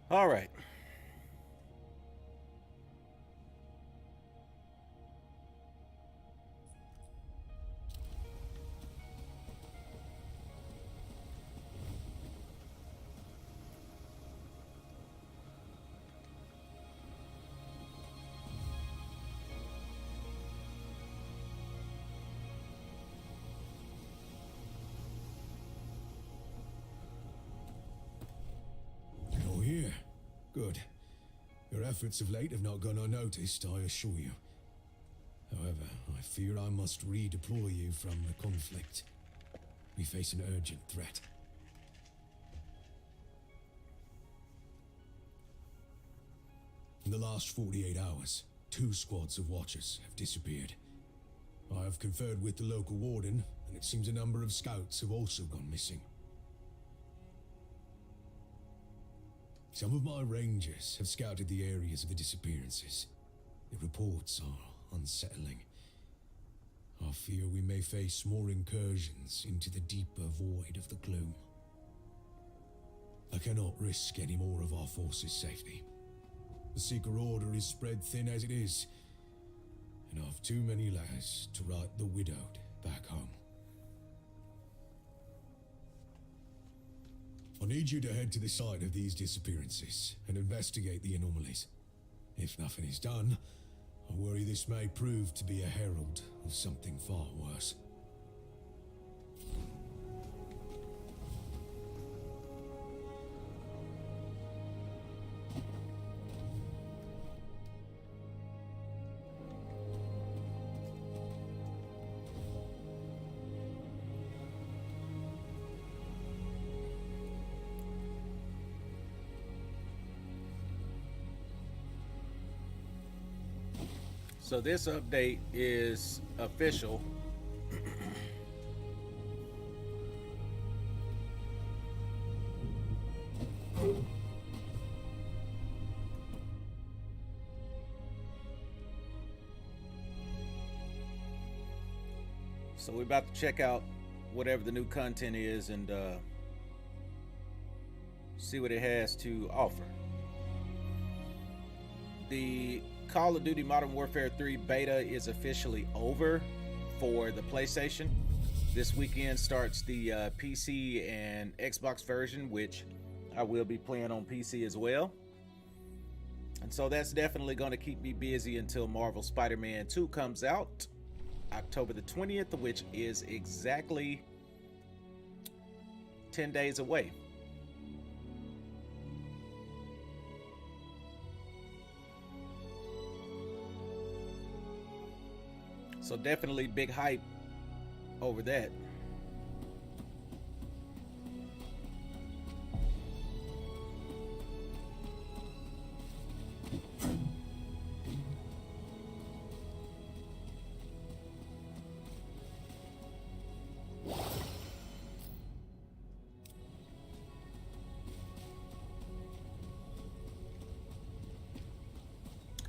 All right. You're here. Good. Your efforts of late have not gone unnoticed, I assure you. However, I fear I must redeploy you from the conflict. We face an urgent threat. In the last 48 hours, 2 squads of watchers have disappeared. I have conferred with the local warden, and it seems a number of scouts have also gone missing. Some of my rangers have scouted the areas of the disappearances. The reports are unsettling. I fear we may face more incursions into the deeper void of the gloom. I cannot risk any more of our forces' safety. The Seeker Order is spread thin as it is, and I've too many letters to write the widowed back home. I need you to head to the site of these disappearances and investigate the anomalies. If nothing is done, I worry this may prove to be a herald of something far worse. So this update is official. So we're about to check out whatever the new content is and see what it has to offer. The Call of Duty Modern Warfare 3 beta is officially over for the PlayStation. This weekend starts the PC and Xbox version, which I will be playing on PC as well. And so that's definitely going to keep me busy until Marvel Spider-Man 2 comes out October the 20th, which is exactly 10 days away. So definitely big hype over that.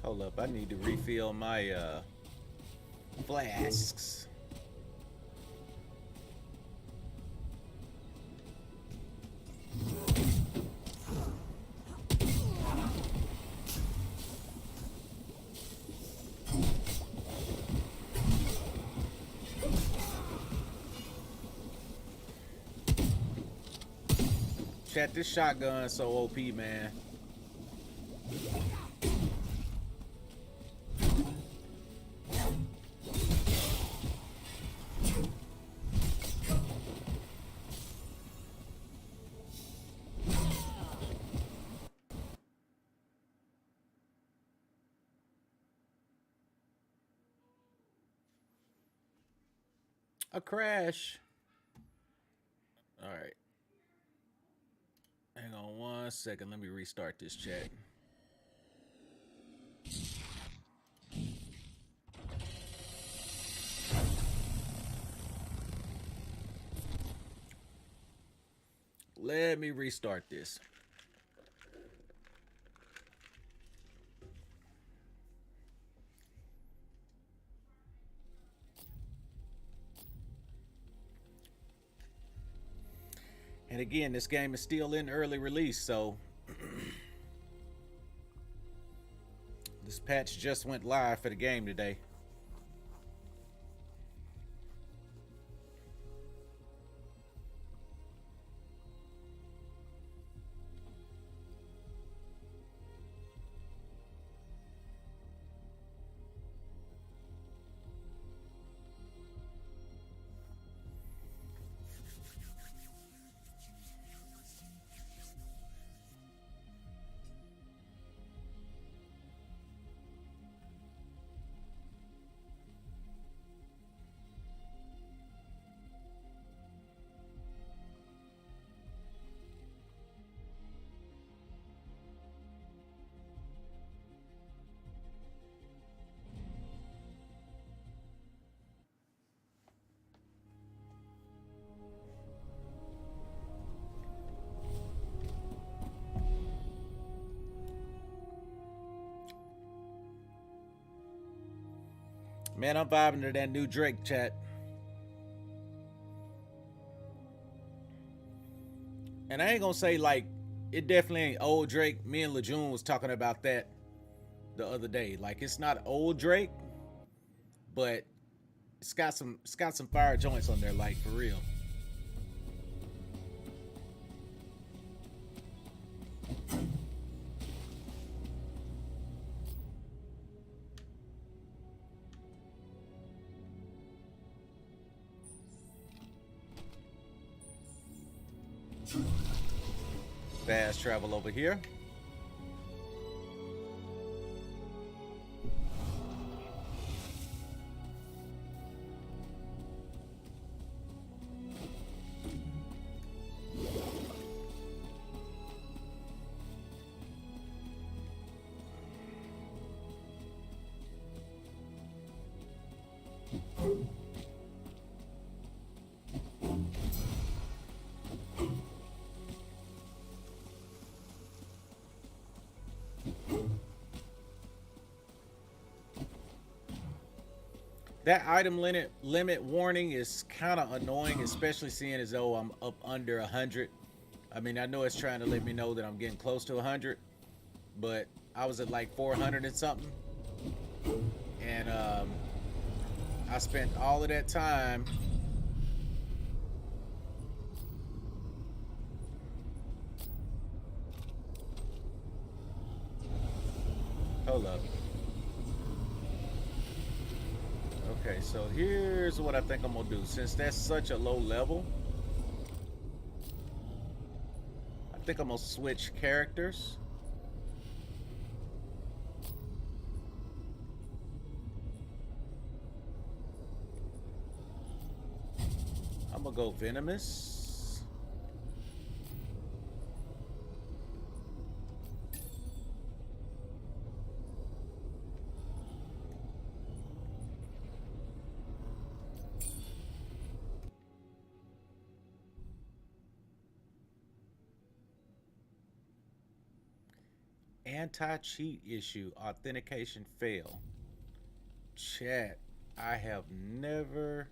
Hold up, I need to refill my flasks. Chat, this shotgun so OP, man. A crash. All right. Hang on 1 second. Let me restart this chat. Let me restart this. And again, this game is still in early release, so This patch just went live for the game today. Man, I'm vibing to that new Drake chat. And I ain't gonna say like it definitely ain't old Drake. Me and Lejeune was talking about that the other day. Like it's not old Drake, but it's got some fire joints on there, like for real. Fast travel over here. That item limit warning is kind of annoying, especially seeing as though I'm up under 100. I mean, I know it's trying to let me know that I'm getting close to 100, but I was at like 400 and something, and I spent all of that time hold up. Okay, so here's what I think I'm gonna do. Since that's such a low level, I think I'm gonna switch characters. I'm gonna go Venomous. Anti-cheat issue. Authentication fail. Chat. I have never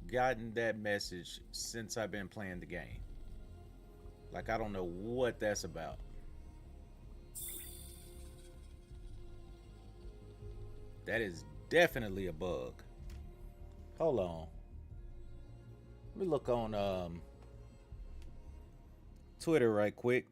gotten that message since I've been playing the game. Like, I don't know what that's about. That is definitely a bug. Hold on. Let me look on Twitter right quick.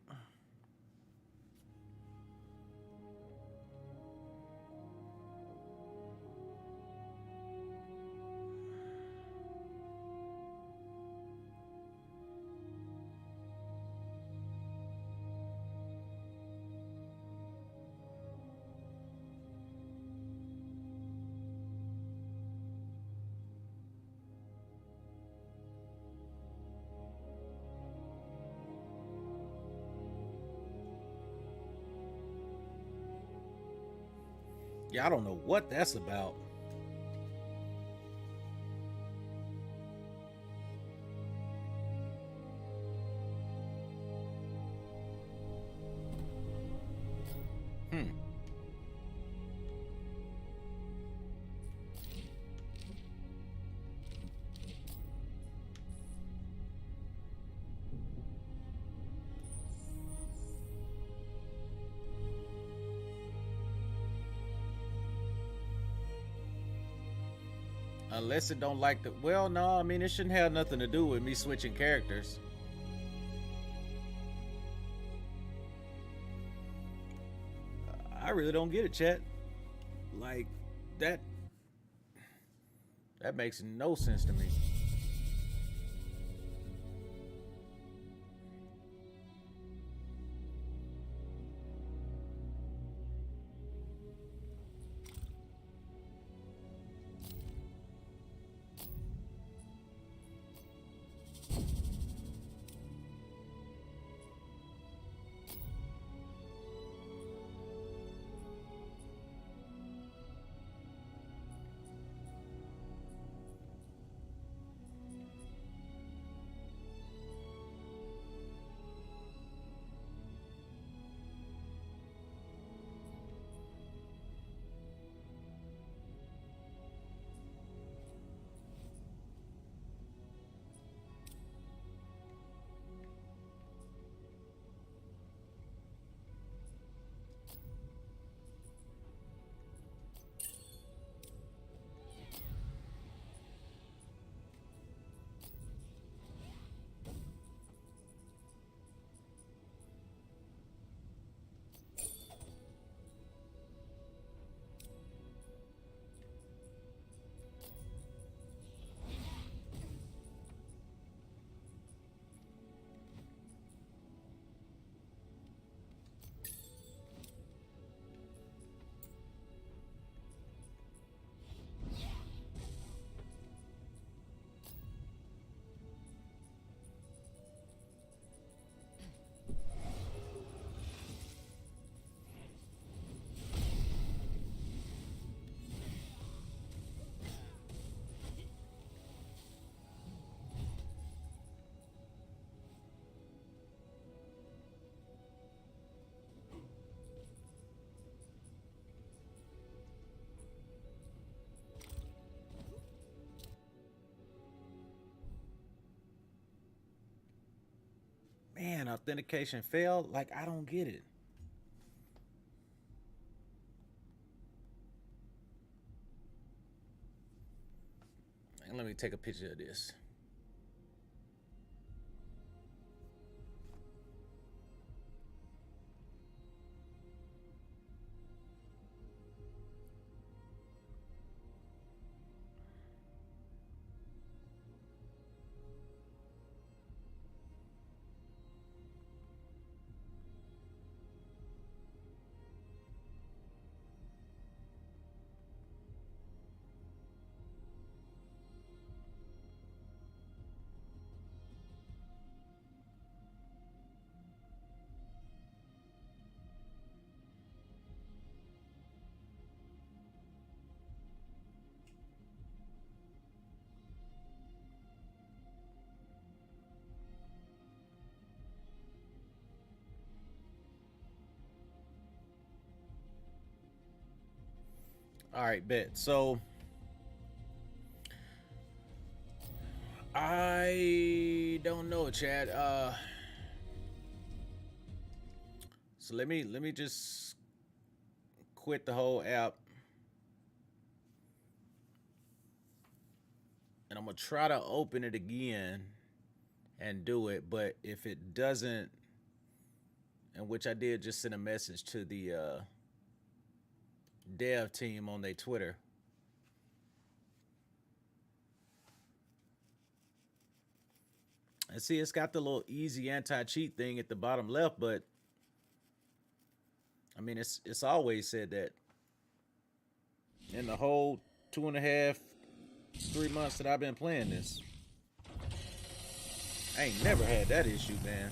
Yeah, I don't know what that's about. Hmm. Unless it don't like the... Well, no, I mean, it shouldn't have nothing to do with me switching characters. I really don't get it, chat. Like, that makes no sense to me. Man, authentication failed. Like, I don't get it. And let me take a picture of this. All right, bet. So I don't know, Chad. So let me just quit the whole app, and I'm gonna try to open it again and do it. But if it doesn't, and which I did just send a message to the dev team on their Twitter. And see, it's got the little easy anti-cheat thing at the bottom left, but I mean, it's always said that in the whole 2.5, 3 months that I've been playing this. I ain't never had that issue, man.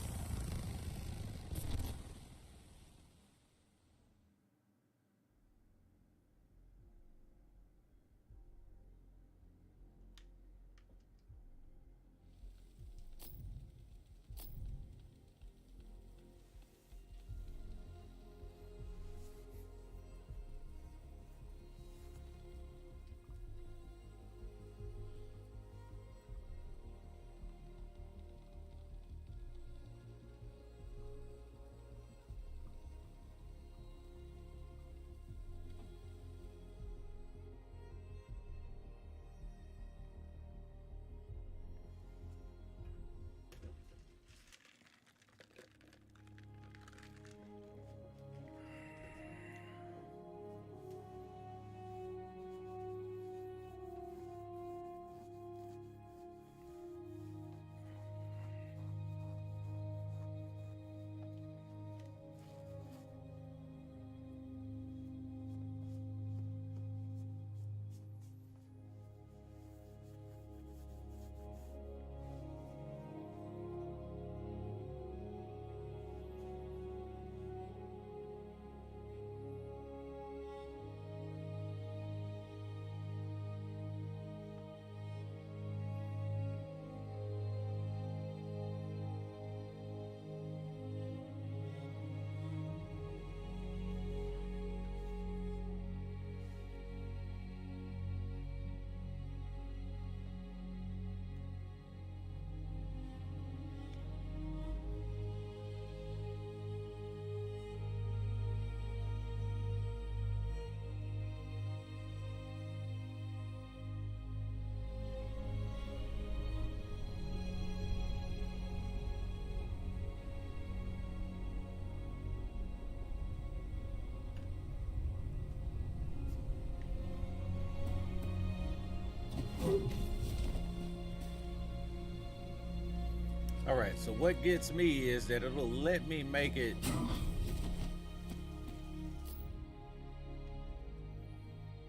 So what gets me is that it'll let me make it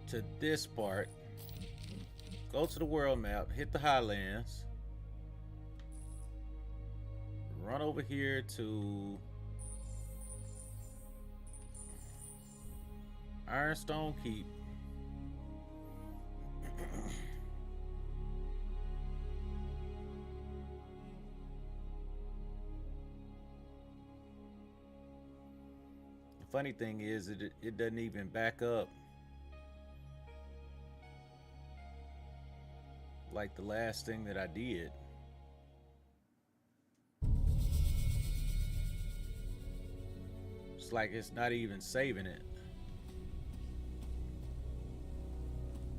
to this part. Go to the world map, hit the highlands, run over here to Ironstone Keep. The funny thing is it doesn't even back up like the last thing that I did. It's like it's not even saving it.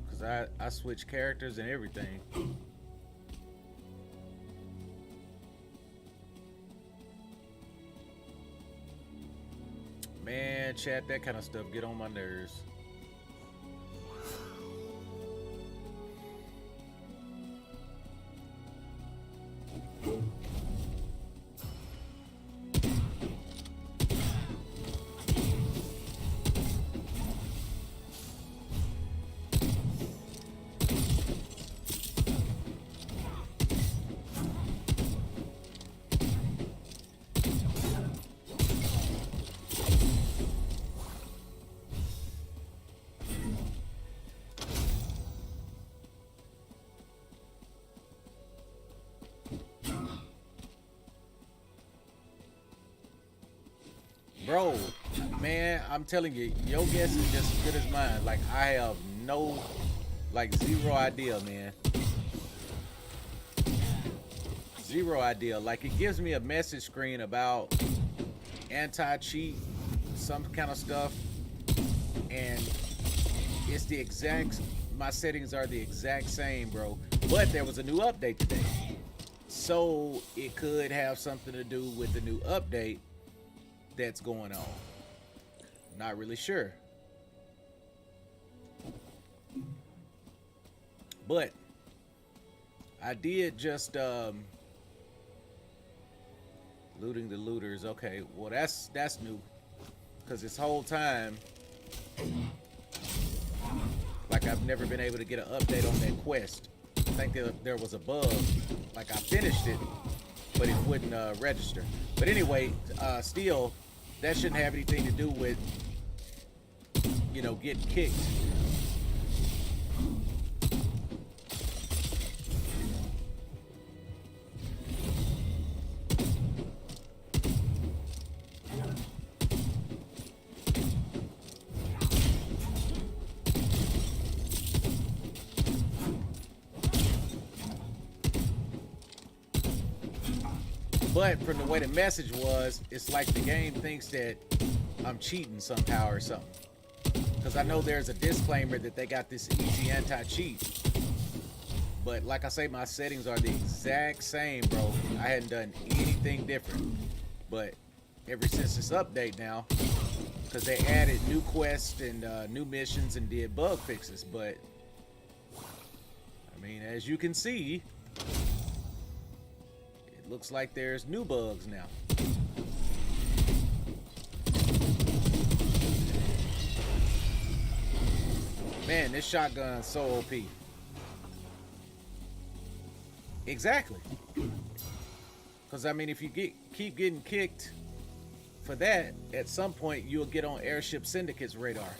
Cause I switch characters and everything. Man, chat, that kind of stuff get on my nerves. Bro, man, I'm telling you, your guess is just as good as mine. Like, I have no, like, zero idea, man. Zero idea. Like, it gives me a message screen about anti-cheat, some kind of stuff, and it's the exact, my settings are the exact same, bro. But there was a new update today. So, it could have something to do with the new update that's going on. Not really sure. But I did just looting the looters. Okay, well that's new. Cause this whole time, like, I've never been able to get an update on that quest. I think there was a bug. Like, I finished it, but it wouldn't register. But anyway, still, that shouldn't have anything to do with, you know, getting kicked. But from the way the message was, it's like the game thinks that I'm cheating somehow or something. Because I know there's a disclaimer that they got this easy anti-cheat. But like I say, my settings are the exact same, bro. I hadn't done anything different. But ever since this update now, because they added new quests and new missions and did bug fixes. But, I mean, as you can see, looks like there's new bugs now. Man, this shotgun's so OP. Exactly. Because, I mean, if you keep getting kicked for that, at some point you'll get on Airship Syndicate's radar,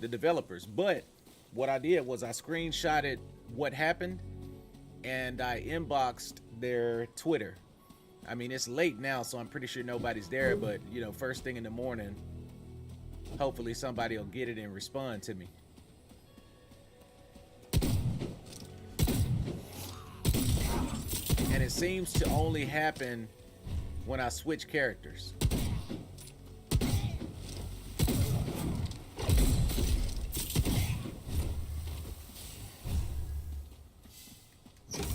the developers. But what I did was I screenshotted what happened and I inboxed their Twitter. I mean, it's late now, so I'm pretty sure nobody's there, but, you know, first thing in the morning, hopefully somebody will get it and respond to me. And it seems to only happen when I switch characters.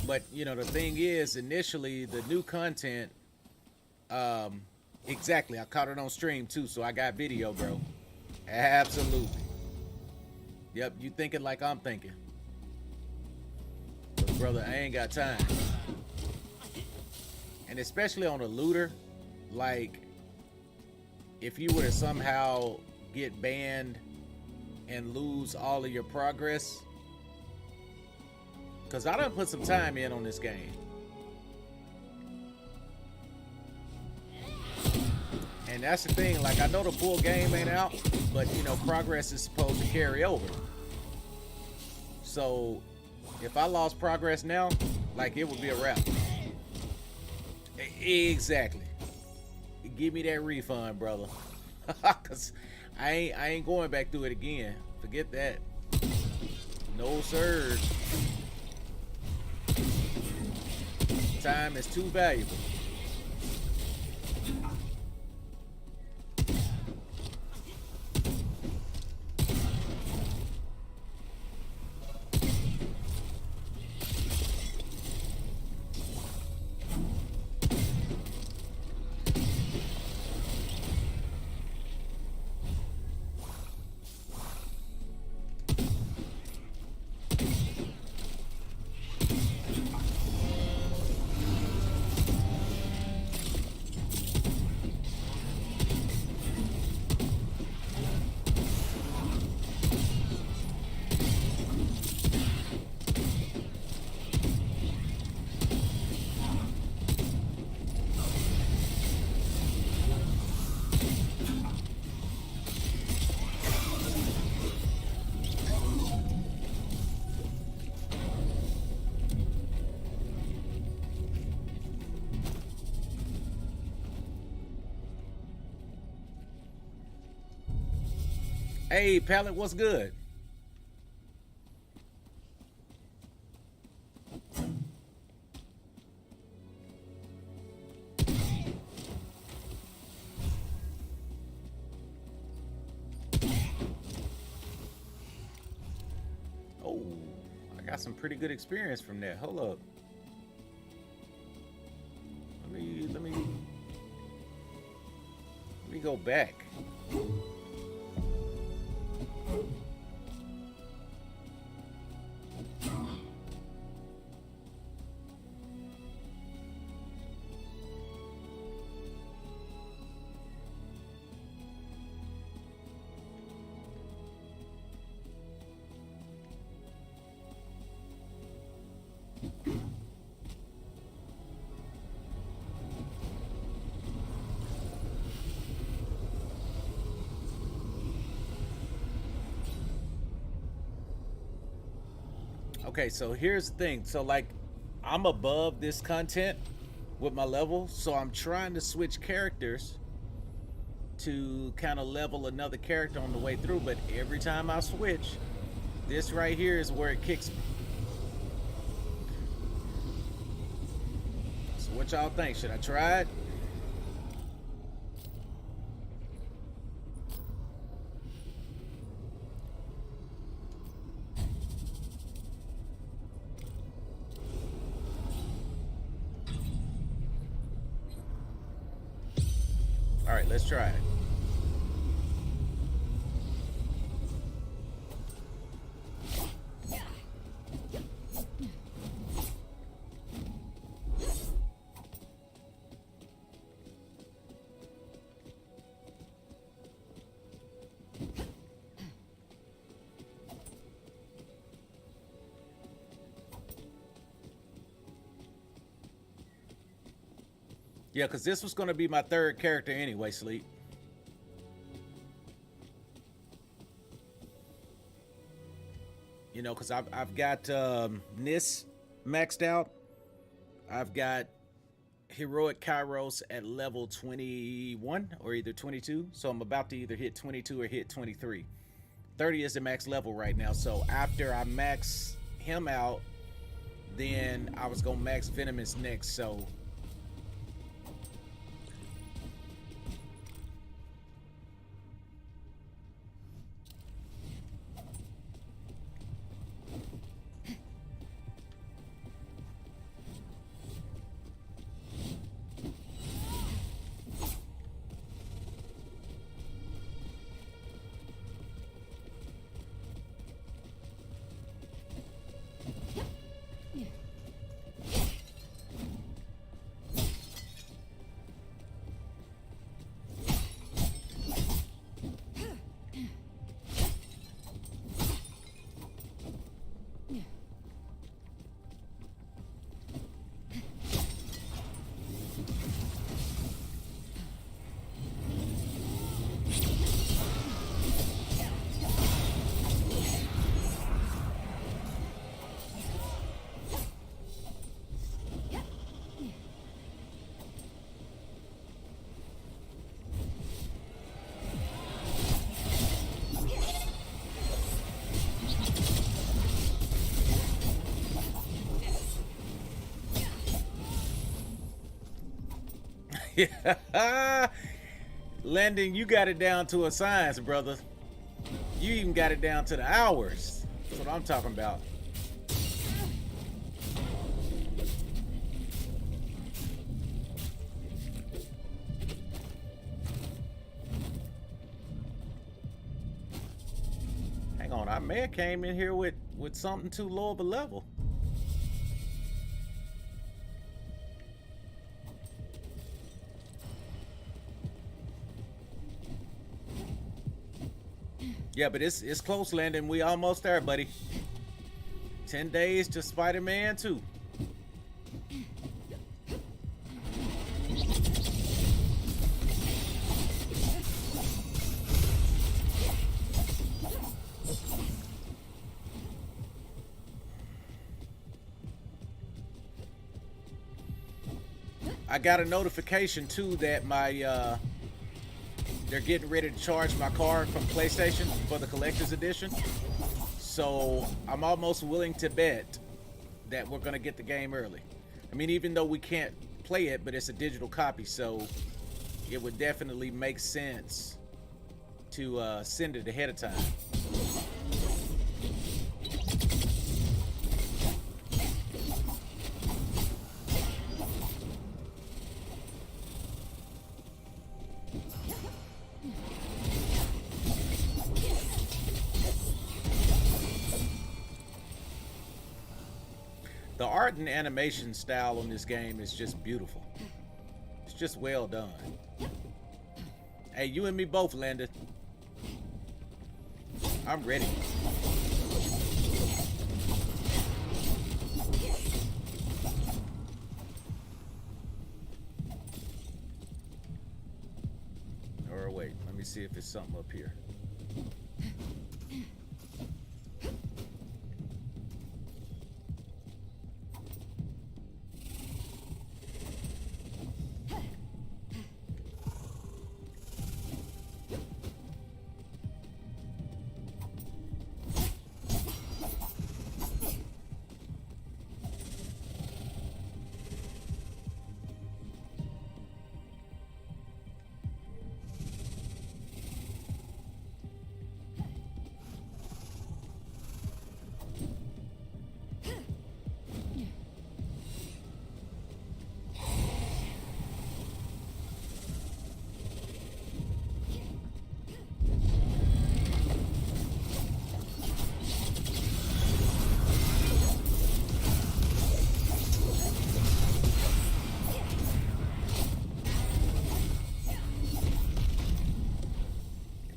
But, you know, the thing is, initially, the new content, exactly, I caught it on stream, too, so I got video, bro. Absolutely. Yep, you thinking like I'm thinking. But, brother, I ain't got time. And and especially on a looter, like if you were to somehow get banned and lose all of your progress, because I done put some time in on this game. And that's the thing, like I know the full game ain't out, but you know, progress is supposed to carry over. So if I lost progress now, like it would be a wrap. Exactly. Give me that refund, brother. Cause I ain't going back through it again. Forget that. No sir. Time is too valuable. Hey, Pallet, what's good? Oh, I got some pretty good experience from that. Hold up. Let me go back. Okay, so here's the thing. So like I'm above this content with my level, so I'm trying to switch characters to kind of level another character on the way through, but every time I switch, this right here is where it kicks me. So what y'all think? Should I try it? All right, let's try it. Yeah, because this was going to be my third character anyway, Sleep. You know, because I've got Nis maxed out. I've got Heroic Kairos at level 21 or either 22. So I'm about to either hit 22 or hit 23. 30 is the max level right now. So after I max him out, then I was going to max Venomous next. So Landon, you got it down to a science, brother. You even got it down to the hours. That's what I'm talking about. Hang on, I may have came in here with something too low of a level. Yeah, but it's close, Landon. We almost there, buddy. 10 days to Spider-Man 2. I got a notification too that my they're getting ready to charge my card from PlayStation for the collector's edition. So I'm almost willing to bet that we're gonna get the game early. I mean, even though we can't play it, but it's a digital copy, so it would definitely make sense to send it ahead of time. The art and animation style on this game is just beautiful. It's just well done. Hey, you and me both, Landon. I'm ready. Or wait, let me see if there's something up here.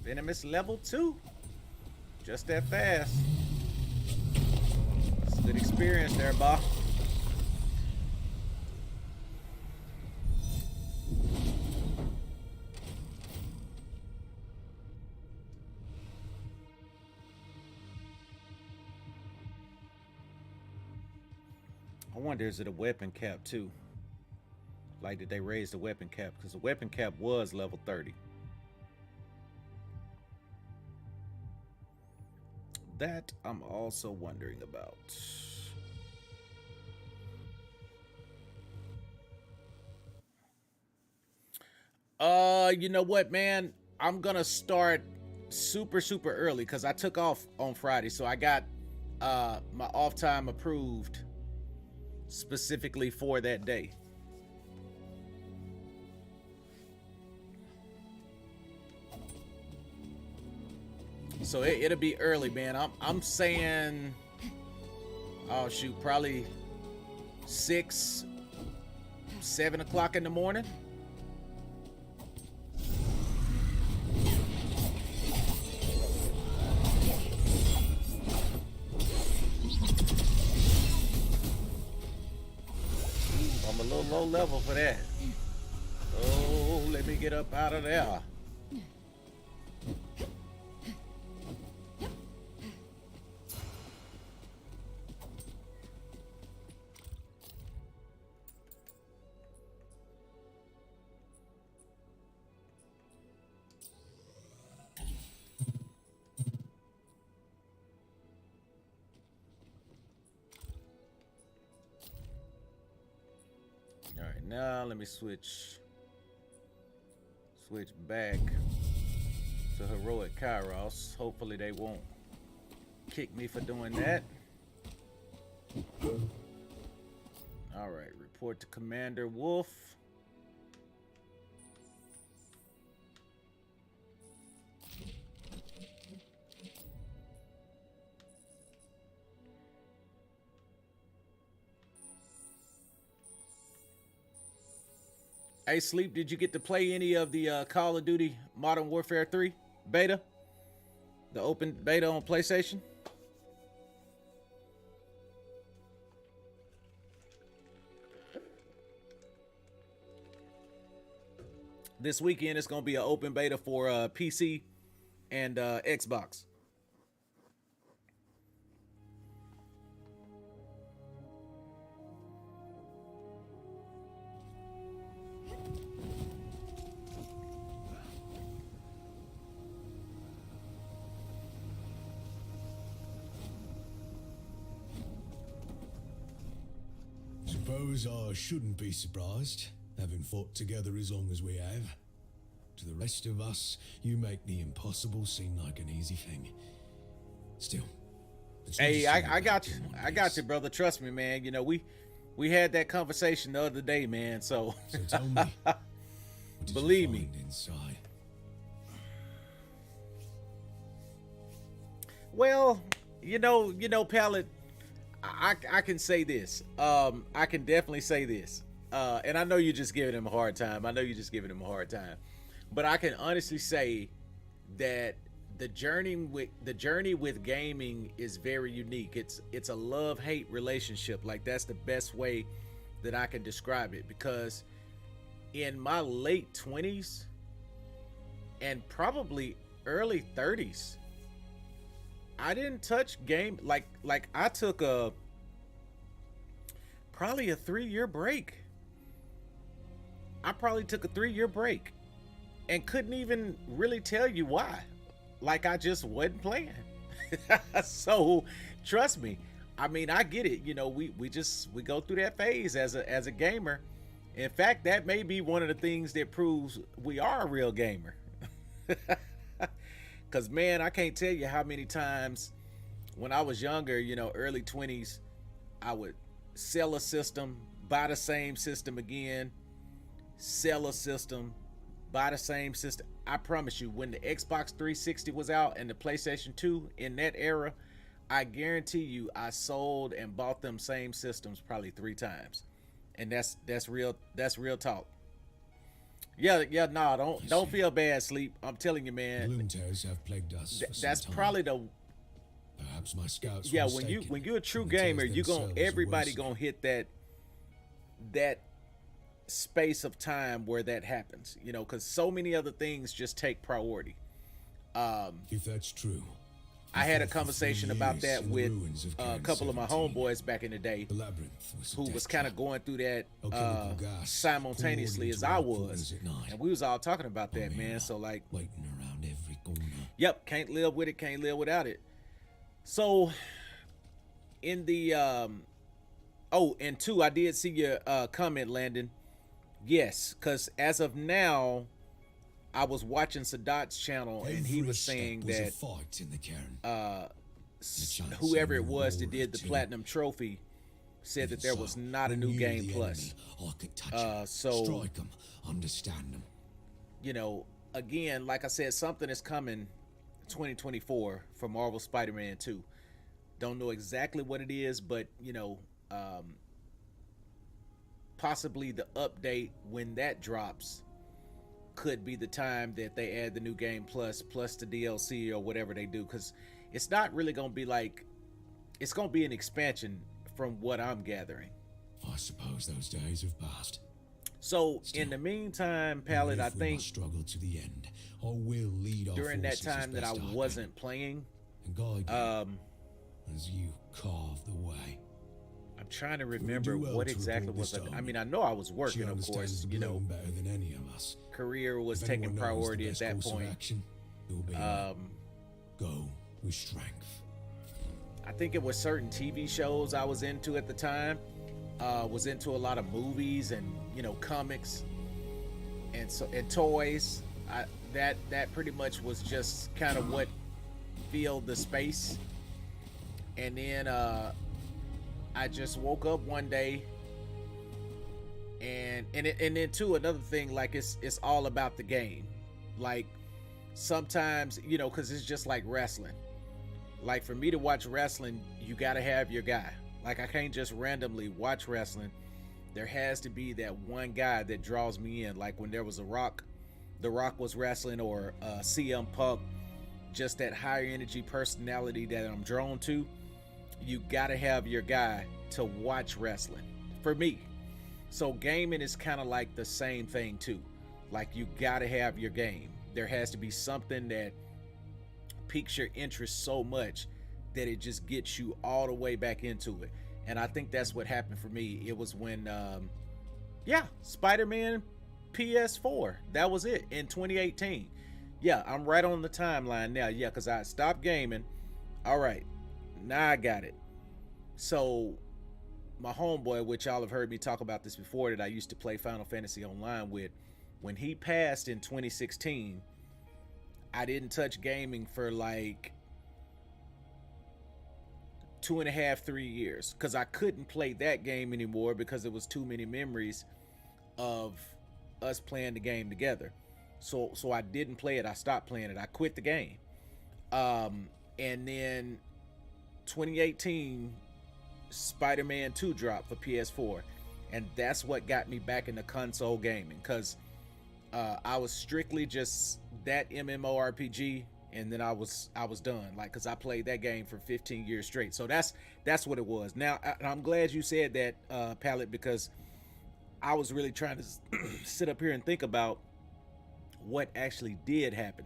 Venomous level 2. Just that fast. It's a good experience there, Bob. I wonder, is it a weapon cap too? Like, did they raise the weapon cap? Because the weapon cap was level 30. That I'm also wondering about. You know what, man? I'm gonna start super early because I took off on Friday, so I got my off time approved specifically for that day. So it'll be early, man. I'm saying, oh shoot, probably 6, 7 o'clock in the morning. I'm a little low level for that. Oh, let me get up out of there. All right, now let me switch Switch back to heroic Kairos. Hopefully they won't kick me for doing that. All right, report to Commander Wolf. Hey, Sleep, did you get to play any of the Call of Duty Modern Warfare 3 beta? The open beta on PlayStation? This weekend, it's going to be an open beta for PC and Xbox. Suppose I shouldn't be surprised, having fought together as long as we have. To the rest of us, you make the impossible seem like an easy thing. Still, hey, I got you. I got you, brother. Trust me, man. You know, we had that conversation the other day, man. So tell me, what did believe you me. find inside? Well, you know, Pallet, I can say this. I can definitely say this. And I know you're just giving him a hard time. But I can honestly say that the journey with gaming is very unique. It's a love-hate relationship. Like, that's the best way that I can describe it, because in my late 20s and probably early 30s, I didn't touch game like I took probably a 3-year break. I probably took a 3-year break and couldn't even really tell you why. Like, I just wasn't playing. So trust me, I mean, I get it. You know, we go through that phase as a gamer. In fact, that may be one of the things that proves we are a real gamer. Because, man, I can't tell you how many times when I was younger, you know, early 20s, I would sell a system, buy the same system again, sell a system, buy the same system. I promise you, when the Xbox 360 was out and the PlayStation 2 in that era, I guarantee you I sold and bought them same systems probably 3 times. And that's real talk. Yeah, no, don't feel bad, Sleep. I'm telling you, man. Bloomtails have plagued us for some That's time. probably the Perhaps my scouts. yeah. were When mistaken. you're a true The gamer, tails you gonna themselves are everybody worse. gonna hit that space of time where that happens. You know, because so many other things just take priority. If that's true, I had a fought for 3 conversation about years that in the with ruins of a Cairn couple of my 17. homeboys back in the day, The labyrinth was a who death was kind of trap. going through that Alchemical gas simultaneously poured as into I our was, quarters at night. and we was all talking about that, I'm man. here, So, like, waiting around every corner. yep, can't live with it, can't live without it. So in the oh, and 2, I did see your comment, Landon. Yes, because as of now, I was watching Sadat's channel, and he Every was step saying was a that fight in the cairn. whoever it was that did the platinum trophy said that there was not a new game plus. I could touch 'em, so, strike 'em, understand 'em. you know, again, like I said, something is coming 2024 for Marvel Spider-Man 2. Don't know exactly what it is, but, you know, possibly the update when that drops could be the time that they add the new game plus the DLC or whatever they do, because it's not really going to be like, it's going to be an expansion from what I'm gathering. I suppose those days have passed. So Still, in the meantime, Pallet, I If we think must struggle to the end, I will lead our during that forces as time that I best can, wasn't playing, and guide you as you carve the way. I'm trying to remember well what to exactly report was this like. to I mean, Army. I know I was She working, of understands course, the you know, bloom better than any of us. career was If taking anyone knows the priority at best that course of point. action, it will be go with strength. I think it was certain TV shows I was into at the time. Was into a lot of movies and, you know, comics and toys. I that pretty much was just kind of what filled the space. And then I just woke up one day, and then too, another thing, like it's all about the game. Like sometimes, you know, because it's just like wrestling. Like for me to watch wrestling, you got to have your guy. Like I can't just randomly watch wrestling. There has to be that one guy that draws me in. Like when there was The Rock was wrestling, or CM Punk, just that higher energy personality that I'm drawn to. You gotta have your guy to watch wrestling. For me. So gaming is kind of like the same thing too. Like you gotta have your game. There has to be something that piques your interest so much that it just gets you all the way back into it. And I think that's what happened for me. It was when Spider-Man PS4. That was it in 2018. Yeah, I'm right on the timeline now. Yeah, because I stopped gaming. All right, now I got it. So my homeboy, which y'all have heard me talk about this before, that I used to play Final Fantasy Online with, when he passed in 2016, I didn't touch gaming for like 2.5, 3 years, because I couldn't play that game anymore because it was too many memories of us playing the game together. So I didn't play it. I stopped playing it. I quit the game. And then 2018, Spider-Man 2 dropped for PS4, and that's what got me back into console gaming, because I was strictly just that MMORPG, and then I was done. Like, because I played that game for 15 years straight. So that's what it was. Now I'm glad you said that, Pallet, because I was really trying to sit up here and think about what actually did happen.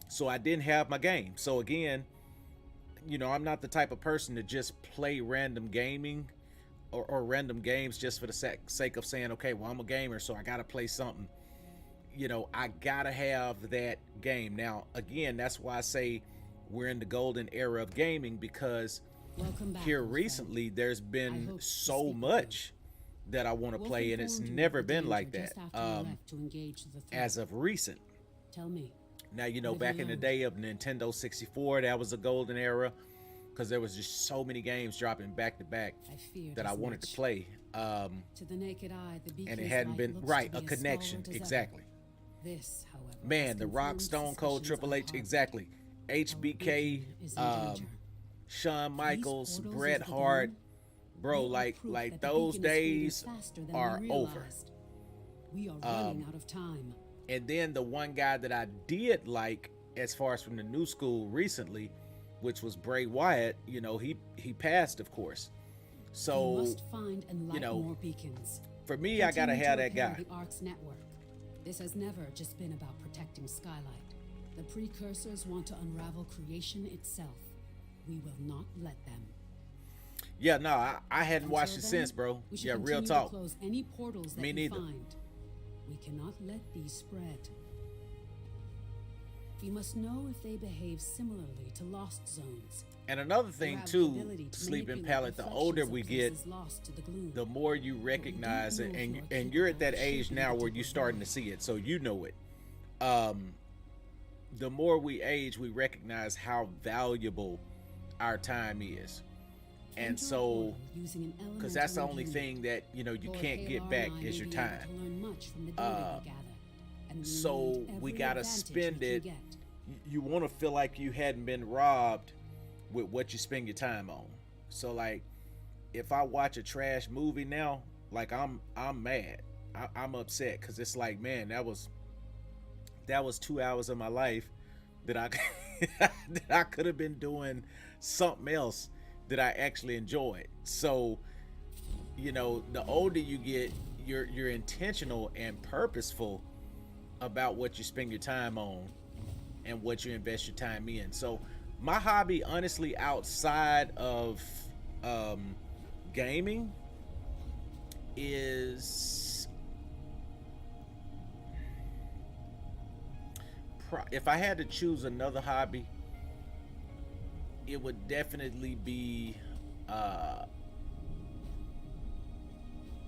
So I didn't have my game. So again, you know, I'm not the type of person to just play random gaming or random games just for the sake of saying, okay, well, I'm a gamer, so I gotta play something. You know, I gotta have that game. Now again, that's why I say we're in the golden era of gaming, because here recently there's been so much that I want to play, and it's never been like that as of recent. Tell me. Now, you know, back in the day of Nintendo 64, that was a golden era, because there was just so many games dropping back to back that I wanted to play. To the naked eye, the and it hadn't been right, a connection. Exactly. This, however, Man, The Rock, Stone Cold, Triple H, exactly. HBK, Shawn Michaels, Bret Hart. Bro, like those days are over. We are running out of time. And then the one guy that I did like, as far as from the new school recently, which was Bray Wyatt, you know, he passed, of course. So, we must find and light, you know, more beacons. For me, I gotta have that guy. The Ark's network. This has never just been about protecting Skylight. The precursors want to unravel creation itself. We will not let them. Yeah, no, I hadn't watched it since, bro. Yeah, real talk. To close any portals that Me neither. Find. We cannot let these spread. We must know if they behave similarly to lost zones. And another thing too, Sleeping Pallet, the older we get, the more you recognize it, and you're at that age now where you're starting to see it, so you know it. The more we age, we recognize how valuable our time is. And so, because that's the only thing that, you know, you can't get back is your time. So we gotta spend it. You want to feel like you hadn't been robbed with what you spend your time on. So like, if I watch a trash movie now, like I'm mad. I'm upset, because it's like, man, that was 2 hours of my life that I that I could have been doing something else that I actually enjoyed. So, you know, the older you get, you're intentional and purposeful about what you spend your time on and what you invest your time in. So my hobby, honestly, outside of gaming, is, if I had to choose another hobby, it would definitely be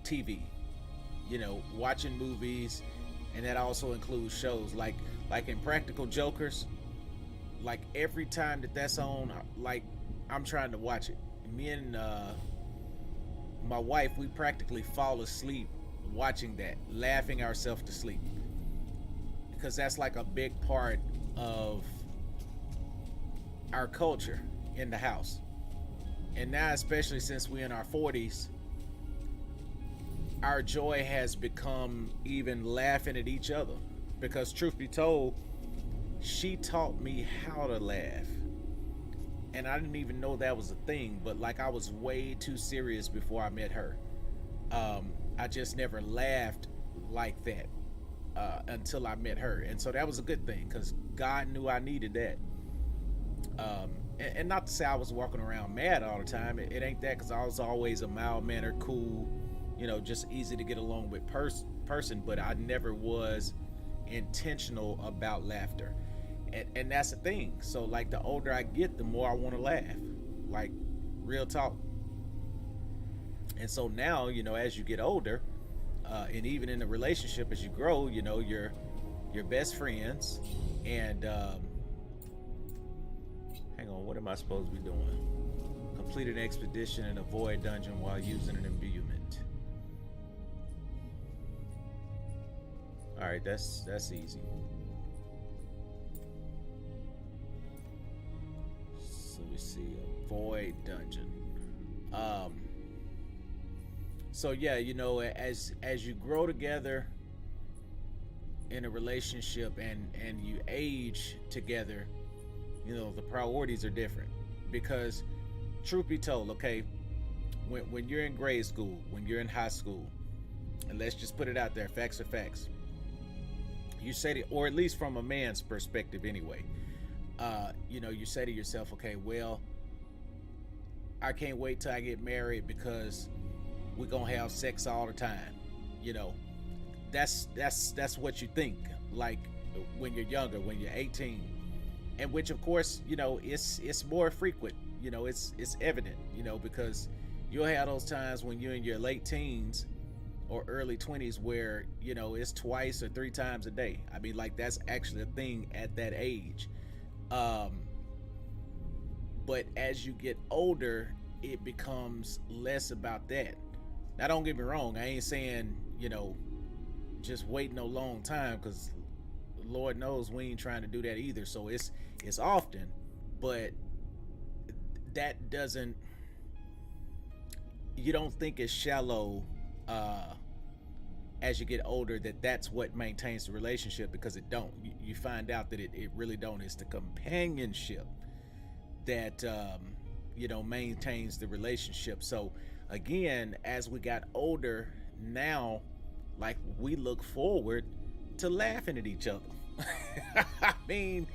TV. You know, watching movies, and that also includes shows. Like Like in Practical Jokers, like every time that that's on, like I'm trying to watch it. Me and my wife, we practically fall asleep watching that, laughing ourselves to sleep, because that's like a big part of our culture in the house. And now, especially since we're in our 40s, our joy has become even laughing at each other. Because truth be told, she taught me how to laugh. And I didn't even know that was a thing, but like I was way too serious before I met her. I just never laughed like that until I met her. And so that was a good thing, because God knew I needed that. And not to say I was walking around mad all the time. It ain't that, because I was always a mild-mannered, cool, just easy to get along with person, but I never was intentional about laughter. And that's the thing. So like the older I get, the more I want to laugh. Like, real talk. And so now, as you get older, and even in a relationship as you grow, you're best friends. And hang on, what am I supposed to be doing? Complete an expedition and avoid dungeon while using an imbuement. Alright, that's easy. So we see avoid dungeon. So yeah, as you grow together in a relationship and you age together, the priorities are different. Because truth be told, okay, when you're in grade school, when you're in high school, and let's just put it out there, facts are facts. You say to, or at least from a man's perspective anyway, you say to yourself, okay, well, I can't wait till I get married because we're gonna have sex all the time. That's what you think, like when you're younger, when you're 18, and which of course, it's more frequent, it's evident, because you'll have those times when you're in your late teens or early 20s where, it's twice or three times a day. I mean, like, that's actually a thing at that age. But as you get older, it becomes less about that. Now, don't get me wrong, I ain't saying, just wait no long time, because Lord knows we ain't trying to do that either. So it's often, but that doesn't, you don't think it's shallow as you get older that's what maintains the relationship, because it don't. You find out that it really don't. It's the companionship that maintains the relationship. So again, as we got older now, like, we look forward to laughing at each other. I mean,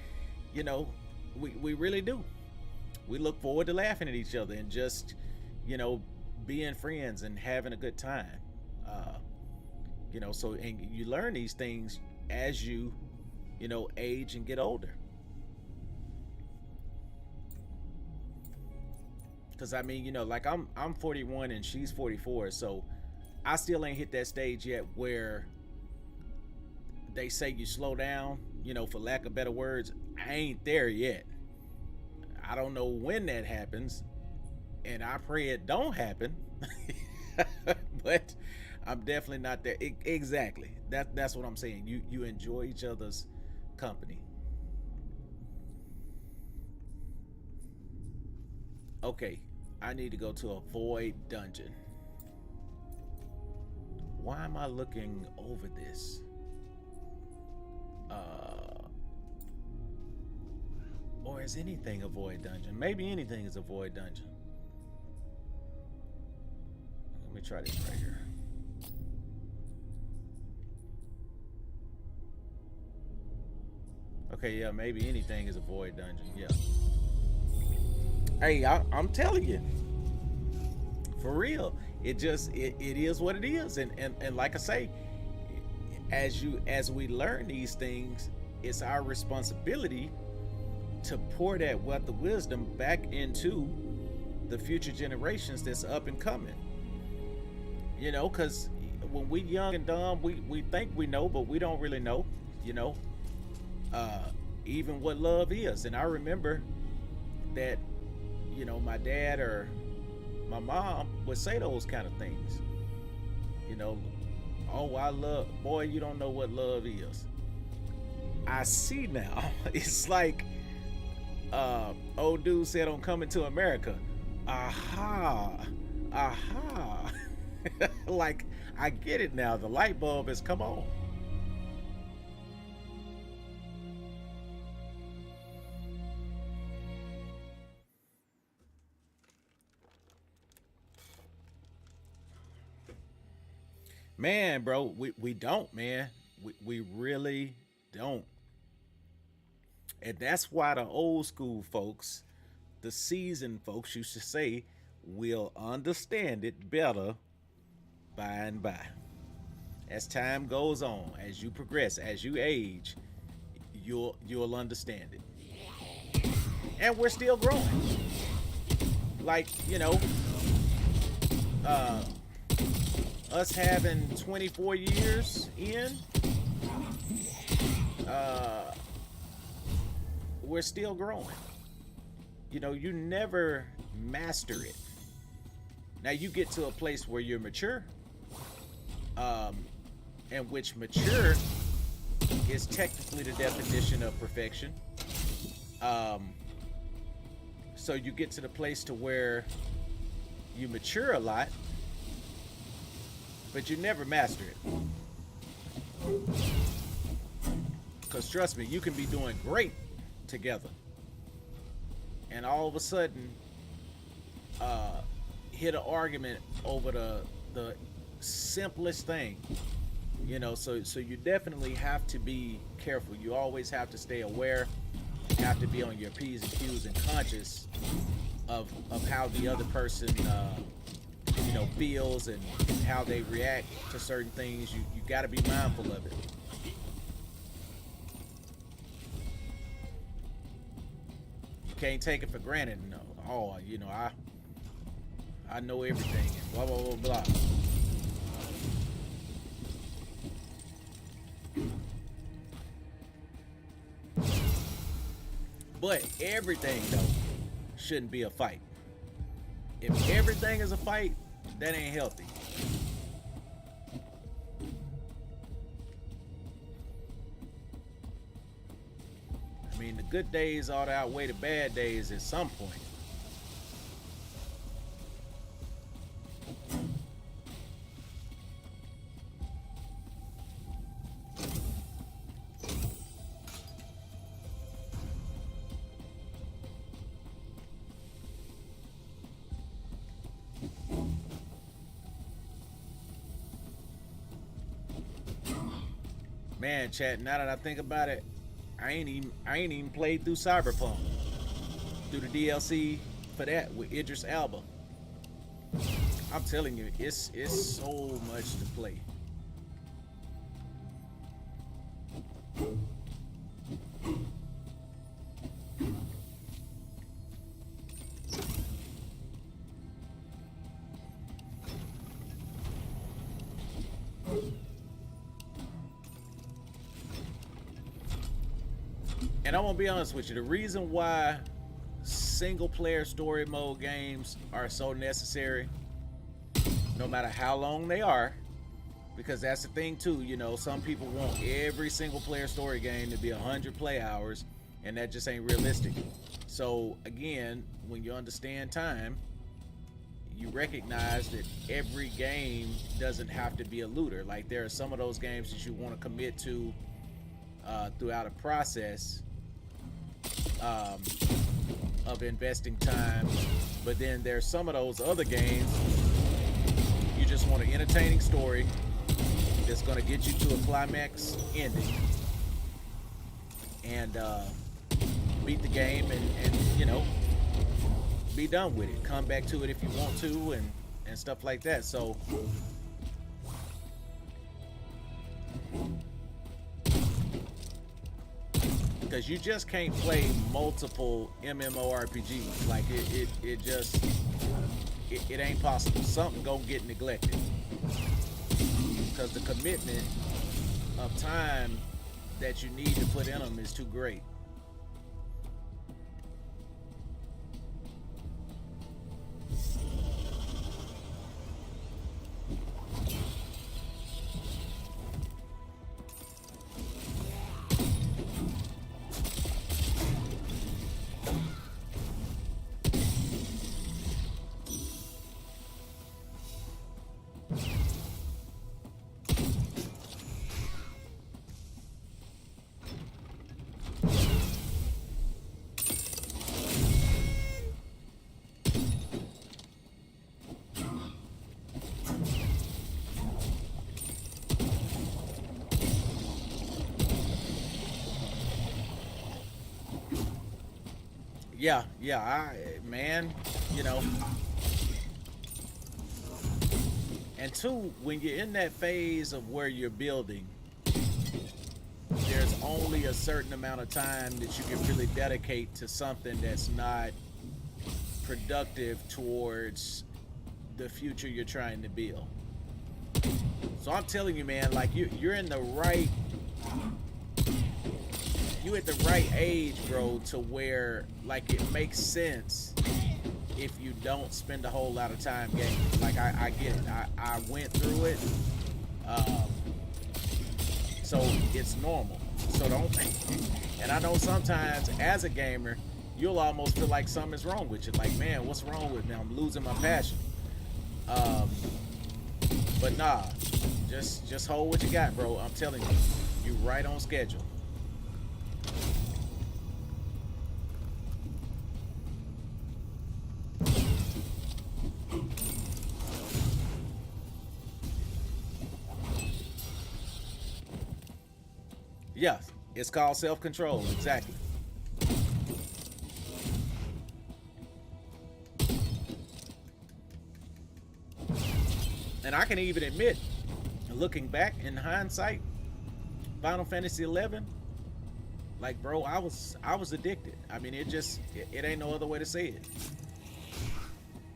we really do. We look forward to laughing at each other and just, being friends and having a good time. So, and you learn these things as you, age and get older. Because I mean, like I'm 41 and she's 44, so I still ain't hit that stage yet where they say you slow down, for lack of better words. I ain't there yet. I don't know when that happens, and I pray it don't happen. But I'm definitely not there. Exactly. That's what I'm saying. You enjoy each other's company. Okay, I need to go to a void dungeon. Why am I looking over this? Or is anything a void dungeon? Maybe anything is a void dungeon. Let me try this right here. Okay, yeah, maybe anything is a void dungeon. Yeah. Hey, I'm telling you, for real, it is what it is. And like I say, as we learn these things, it's our responsibility to pour that wealth of wisdom back into the future generations that's up and coming. Because when we young and dumb, we think we know, but we don't really know. even what love is. And I remember that, you know, my dad or my mom would say those kind of things. You know, oh, I love, boy, you don't know what love is. I see now. It's like old dude said on Coming to America. Aha, aha. Like, I get it now. The light bulb has come on. Man, bro, we don't, man. We really don't. And that's why the old school folks, the seasoned folks used to say, we'll understand it better by and by. As time goes on, as you progress, as you age, you'll understand it. And we're still growing. Like, you know, us having 24 years in, we're still growing. You know, you never master it. Now you get to a place where you're mature, and which mature is technically the definition of perfection. So you get to the place to where you mature a lot, but you never master it. Because trust me, you can be doing great together, and all of a sudden hit an argument over the simplest thing. You know, so you definitely have to be careful. You always have to stay aware. You have to be on your P's and Q's and conscious of how the other person you know, feels and how they react to certain things. You got to be mindful of it. You can't take it for granted. No, oh, you know, I know everything and blah blah blah blah. But everything though shouldn't be a fight. If everything is a fight, that ain't healthy. I mean, the good days ought to outweigh the bad days at some point. Man, chat, now that I think about it, I ain't even played through Cyberpunk, through the DLC for that with Idris Elba. I'm telling you, it's so much to play. And I'm gonna be honest with you, the reason why single player story mode games are so necessary, no matter how long they are, because that's the thing too, you know, some people want every single player story game to be 100 play hours, and that just ain't realistic. So again, when you understand time, you recognize that every game doesn't have to be a looter. Like, there are some of those games that you want to commit to throughout a process of investing time, but then there's some of those other games you just want an entertaining story that's going to get you to a climax ending and beat the game and you know, be done with it. Come back to it if you want to and stuff like that. So because you just can't play multiple MMORPGs. Like it just ain't possible. Something gonna get neglected because the commitment of time that you need to put in them is too great. Yeah, man, you know. And two, when you're in that phase of where you're building, there's only a certain amount of time that you can really dedicate to something that's not productive towards the future you're trying to build. So I'm telling you, man, like you're in the right, you at the right age, bro, to where like it makes sense if you don't spend a whole lot of time gaming. Like I get it. I went through it. So it's normal. So don't and I know sometimes as a gamer, you'll almost feel like something's wrong with you. Like, man, what's wrong with me? I'm losing my passion. But nah, just hold what you got, bro. I'm telling you, you right on schedule. Yeah, it's called self-control, exactly. And I can even admit, looking back in hindsight, Final Fantasy 11, like, bro, I was addicted. I mean, it ain't no other way to say it.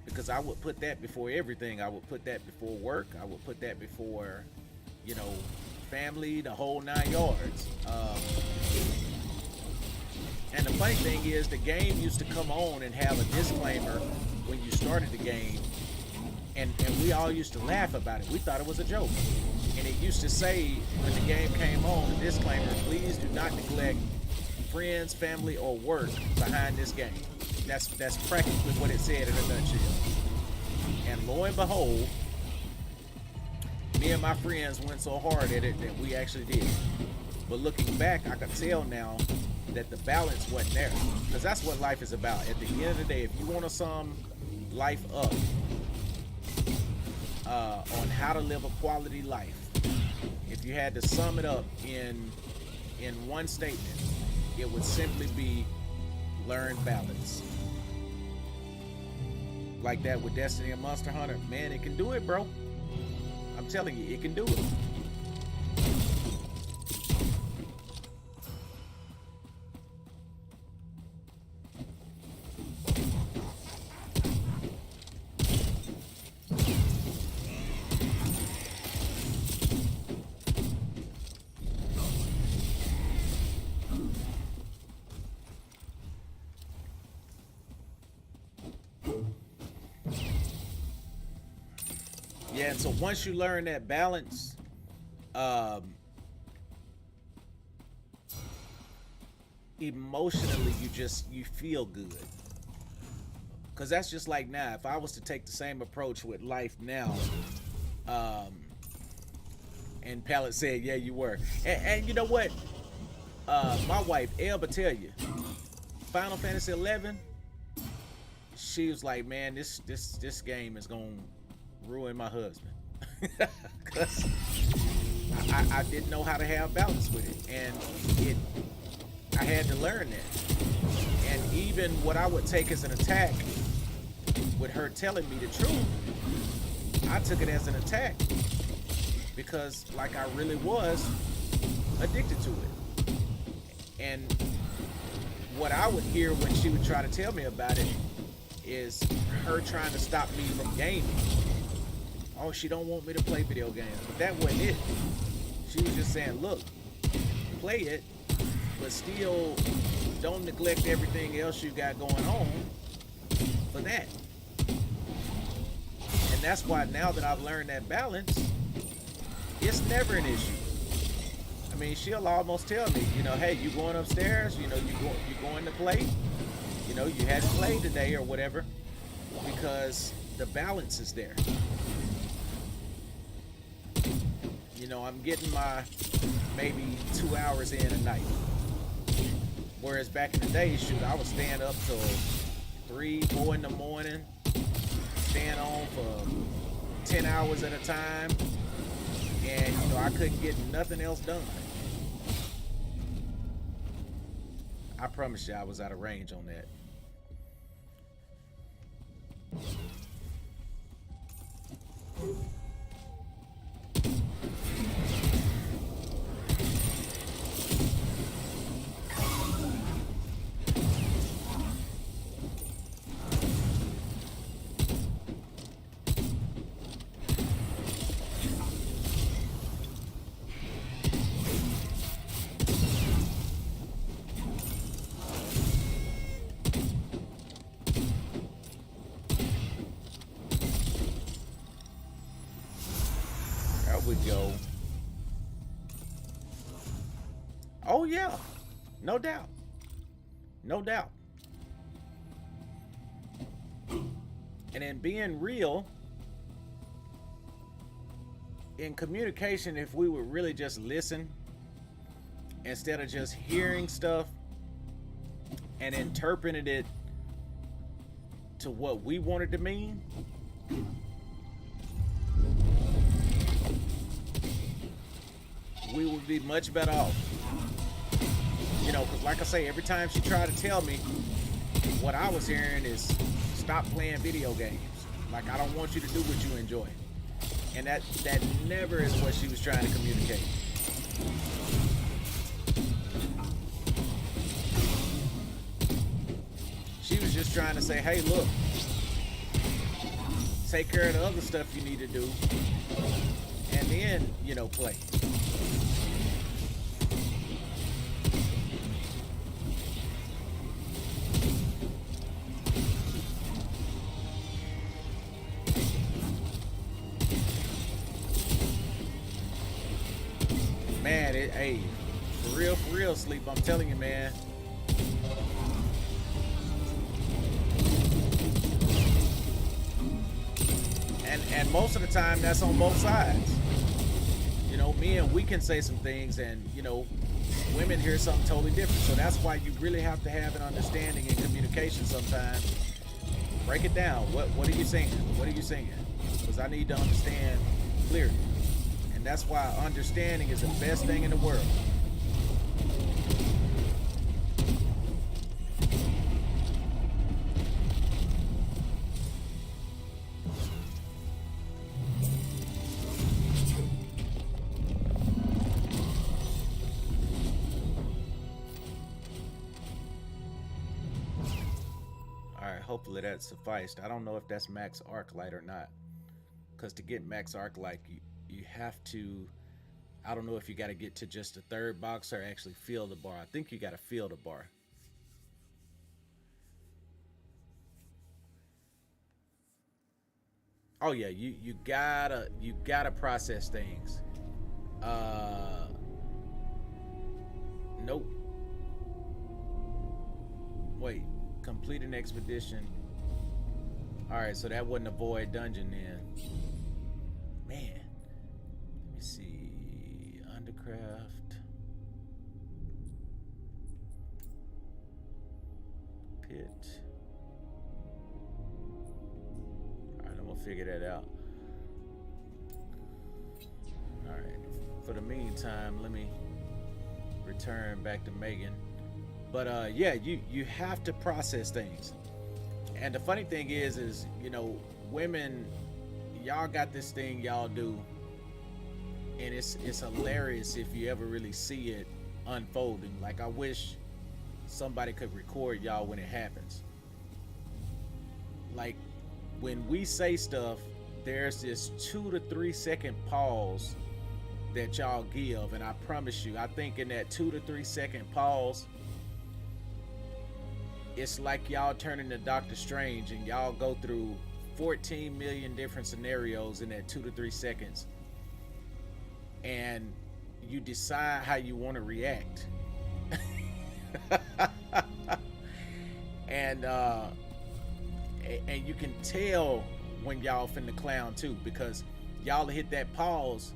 Because I would put that before everything. I would put that before work. I would put that before, you know, family, the whole 9 yards. And the funny thing is, the game used to come on and have a disclaimer when you started the game, and we all used to laugh about it. We thought it was a joke. And it used to say when the game came on, the disclaimer: please do not neglect friends, family, or work behind this game. That's practically what it said in a nutshell. And lo and behold, me and my friends went so hard at it that we actually did. But looking back, I can tell now that the balance wasn't there. Because that's what life is about. At the end of the day, if you want to sum life up on how to live a quality life, if you had to sum it up in one statement, it would simply be learn balance. Like that with Destiny and Monster Hunter, man, it can do it, bro. I'm telling you, it can do it. Yeah, and so once you learn that balance, emotionally you feel good. Because that's just like now, if I was to take the same approach with life now, and Pallet said, yeah, you were. And you know what? My wife, Elle, will tell you, Final Fantasy 11, she was like, man, this game is going to ruin my husband. Because I didn't know how to have balance with it. And I had to learn that. And even what I would take as an attack, with her telling me the truth, I took it as an attack. Because like I really was addicted to it. And what I would hear when she would try to tell me about it is her trying to stop me from gaming. Oh, she don't want me to play video games. But that wasn't it. She was just saying, look, play it, but still don't neglect everything else you got going on for that. And that's why now that I've learned that balance, it's never an issue. I mean, she'll almost tell me, hey, you going upstairs? You going to play? You hadn't played today or whatever, because the balance is there. I'm getting my maybe 2 hours in a night. Whereas back in the day, shoot, I was staying up till 3, 4 in the morning, staying on for 10 hours at a time, and I couldn't get nothing else done. I promise you, I was out of range on that. We go. Oh yeah, no doubt, no doubt. And in being real, in communication, if we would really just listen instead of just hearing stuff and interpreting it to what we wanted to mean, we would be much better off. Because like I say, every time she tried to tell me, what I was hearing is stop playing video games. Like, I don't want you to do what you enjoy. And that never is what she was trying to communicate. She was just trying to say, hey, look, take care of the other stuff you need to do, and then, play. Man, hey, for real, Sleep, I'm telling you, man. And most of the time, that's on both sides. Men, we can say some things, and, women hear something totally different. So that's why you really have to have an understanding in communication sometimes. Break it down. What are you saying? What are you saying? Because I need to understand clearly. And that's why understanding is the best thing in the world. Hopefully that sufficed. I don't know if that's max arc light or not, because to get max arc light, you have to, I don't know if you got to get to just the third box or actually feel the bar. I think you got to feel the bar. Oh yeah, you gotta process things. Nope. Wait. Complete an expedition. Alright, so that wasn't a void dungeon then. Man. Let me see. Undercraft. Pit. Alright, I'm gonna figure that out. Alright. For the meantime, let me return back to Megan. But yeah, you have to process things. And the funny thing is women, y'all got this thing y'all do, and it's hilarious if you ever really see it unfolding. Like, I wish somebody could record y'all when it happens. Like, when we say stuff, there's this 2 to 3 second pause that y'all give, and I promise you, I think in that 2 to 3 second pause, it's like y'all turn into Doctor Strange and y'all go through 14 million different scenarios in that 2 to 3 seconds, and you decide how you want to react. and you can tell when y'all finna clown too, because y'all hit that pause,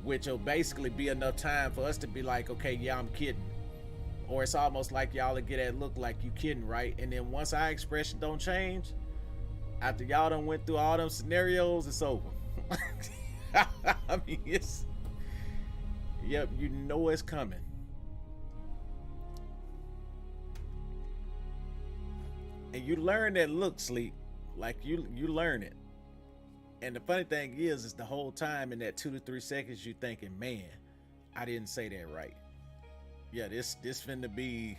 which will basically be enough time for us to be like, okay, yeah, I'm kidding. Or it's almost like y'all will get that look like you kidding, right? And then once our expression don't change, after y'all done went through all them scenarios, it's over. I mean, it's, yep, you know it's coming. And you learn that look, Sleep. Like you learn it. And the funny thing is the whole time in that 2 to 3 seconds, you thinking, man, I didn't say that right. Yeah, this finna be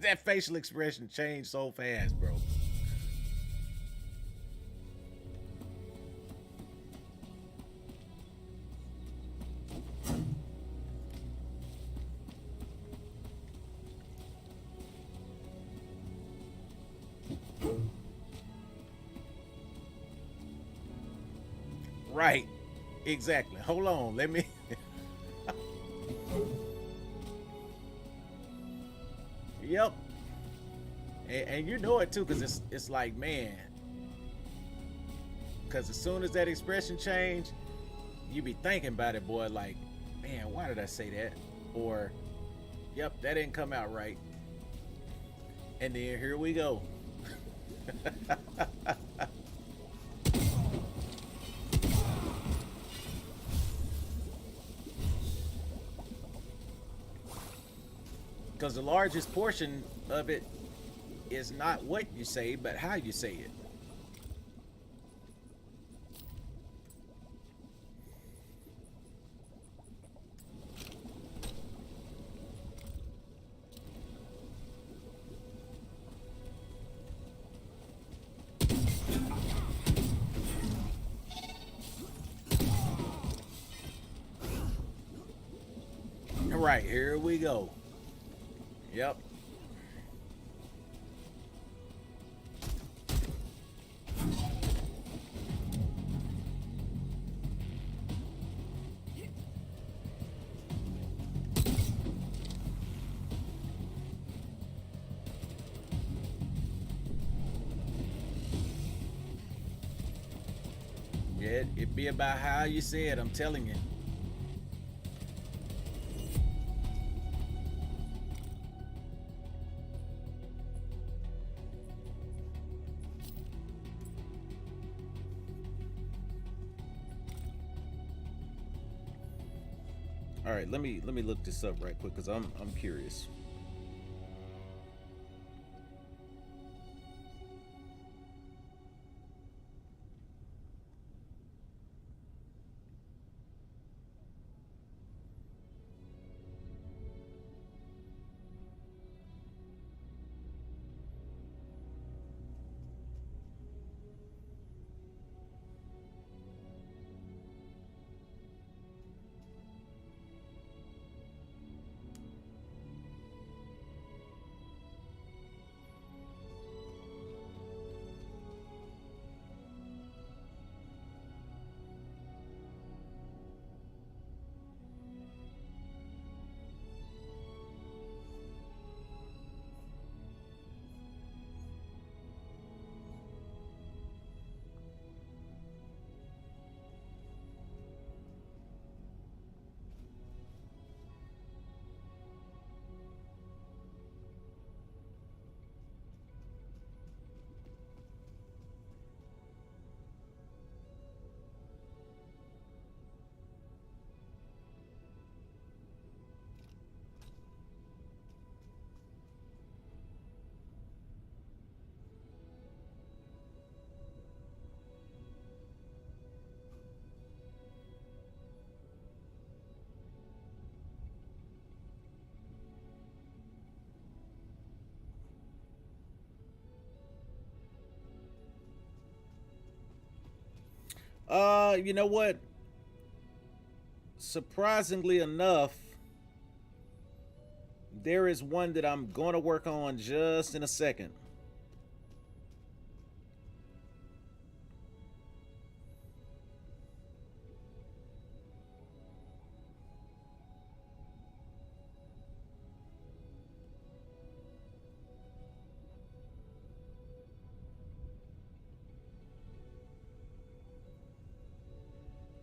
that facial expression changed so fast, bro. Right. Exactly. Hold on. Let me Yep. And you know it too, because it's like, man, because as soon as that expression change, you be thinking about it, boy, like, man, why did I say that? Or, yep, that didn't come out right. And then here we go. Because the largest portion of it is not what you say, but how you say it. All right, here we go. Yep. Yeah, it be about how you say it, I'm telling you. All right, let me look this up right quick, because I'm curious. You know what? surprisingly enough, there is one that I'm going to work on just in a second.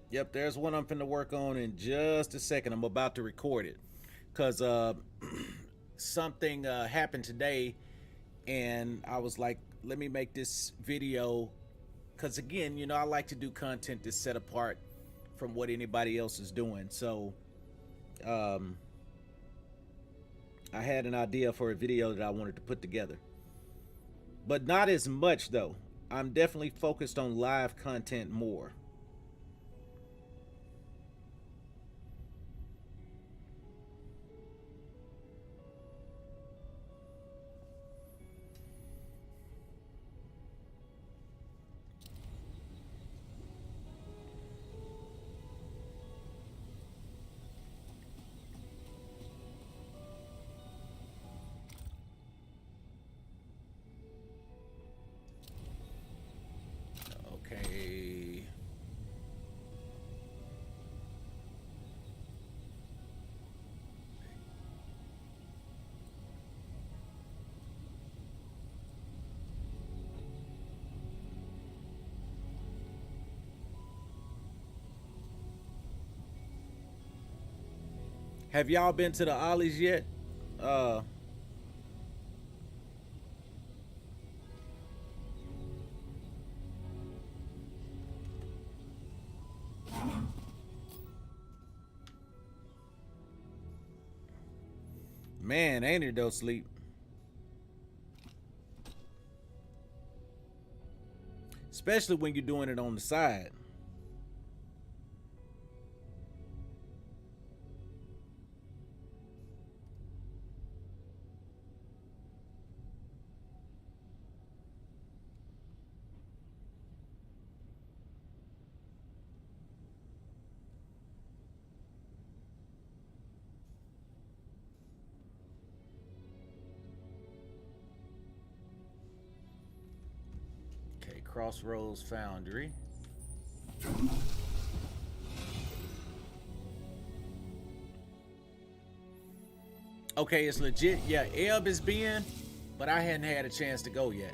Yep, there's one I'm finna work on in just a second. I'm about to record it because something happened today, and I was like, let me make this video because, again, I like to do content that's set apart from what anybody else is doing. So um, I had an idea for a video that I wanted to put together, but not as much though. I'm definitely focused on live content more. Okay. Have y'all been to the Ollies yet? Uh, Man, ain't it though, Sleep? Especially when you're doing it on the side. Okay, Crossroads Foundry. Okay, it's legit. Yeah, Ebb is being, but I hadn't had a chance to go yet.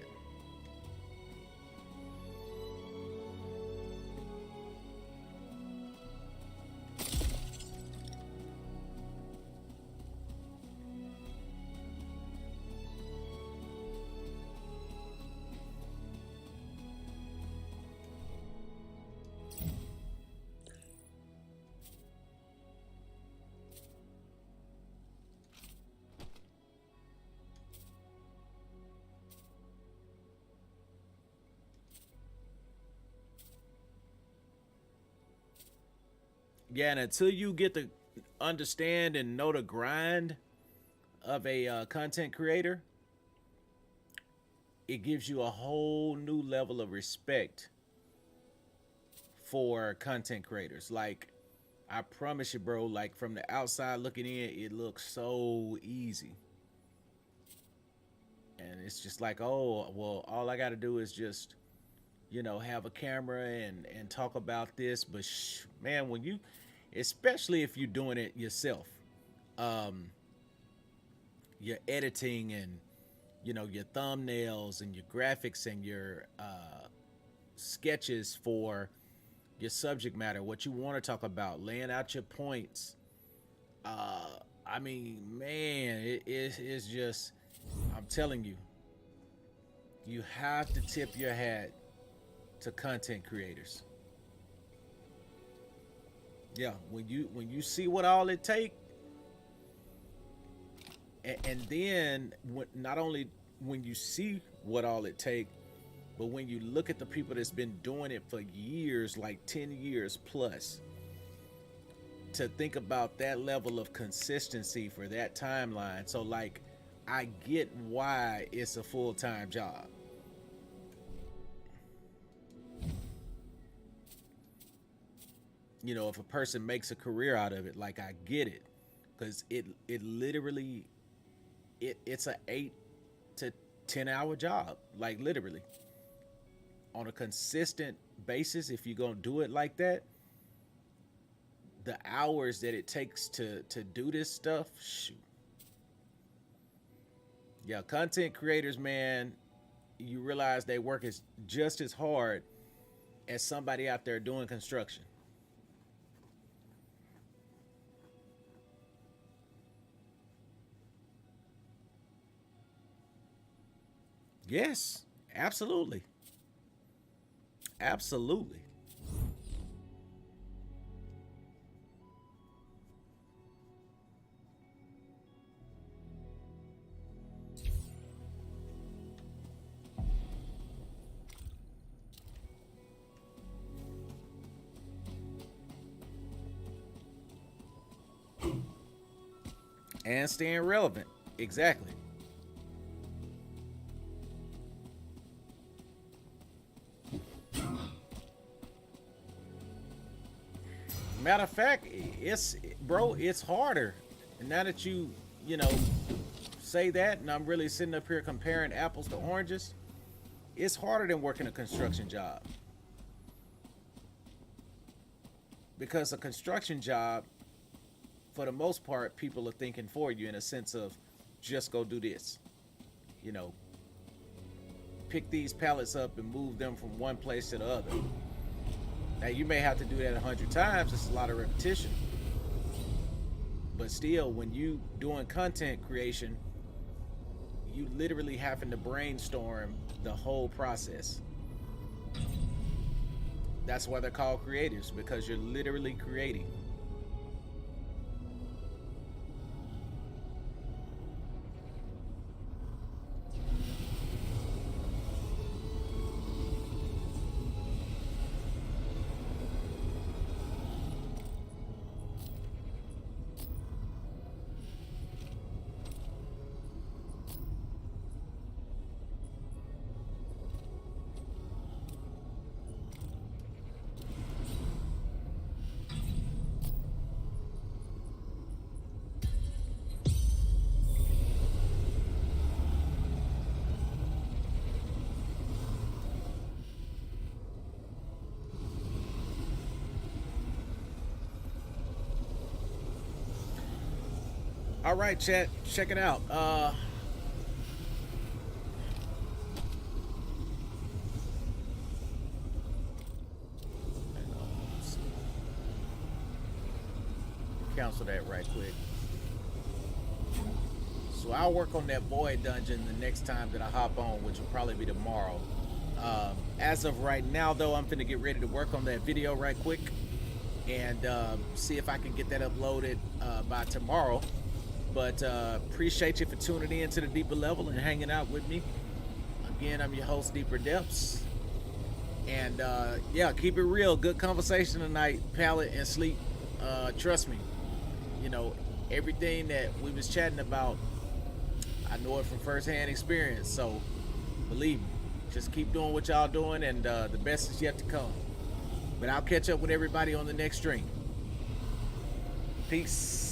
Yeah, and until you get to understand and know the grind of a content creator, it gives you a whole new level of respect for content creators. Like, I promise you, bro, like from the outside looking in, it looks so easy. And it's just like, oh, well, all I got to do is just, have a camera and talk about this. But man, when you, especially if you're doing it yourself, um, your editing and, your thumbnails and your graphics and your sketches for your subject matter, what you want to talk about, laying out your points. I mean, man, it's just, I'm telling you, you have to tip your hat to content creators. Yeah, when you see what all it take, and then not only when you see what all it take, but when you look at the people that's been doing it for years, like 10 years plus, to think about that level of consistency for that timeline. So like, I get why it's a full-time job. you know, if a person makes a career out of it, like I get it, because it literally it's a 8 to 10 hour job, like literally on a consistent basis. If you're gonna do it like that, the hours that it takes to do this stuff, shoot. Yeah, content creators, man, you realize they work as just as hard as somebody out there doing construction. Yes, absolutely. Absolutely. And staying relevant. Exactly. Matter of fact, it's harder. And now that you know, say that, and I'm really sitting up here comparing apples to oranges, it's harder than working a construction job. Because a construction job, for the most part, people are thinking for you in a sense of just go do this. You know, pick these pallets up and move them from one place to the other. Now, you may have to do that 100 times. It's a lot of repetition. But still, when you doing content creation, you literally having to brainstorm the whole process. That's why they're called creators, because you're literally creating. All right, chat, check it out. Cancel that right quick. So I'll work on that void dungeon the next time that I hop on, which will probably be tomorrow. As of right now, though, I'm finna get ready to work on that video right quick and see if I can get that uploaded by tomorrow. But appreciate you for tuning in to the Deeper Level and hanging out with me. Again, I'm your host, Deeper Depths. And yeah, keep it real. Good conversation tonight, Pallet and Sleep. Trust me, you know, everything that we was chatting about, I know it from firsthand experience. So believe me, just keep doing what y'all doing, and the best is yet to come. But I'll catch up with everybody on the next stream. Peace.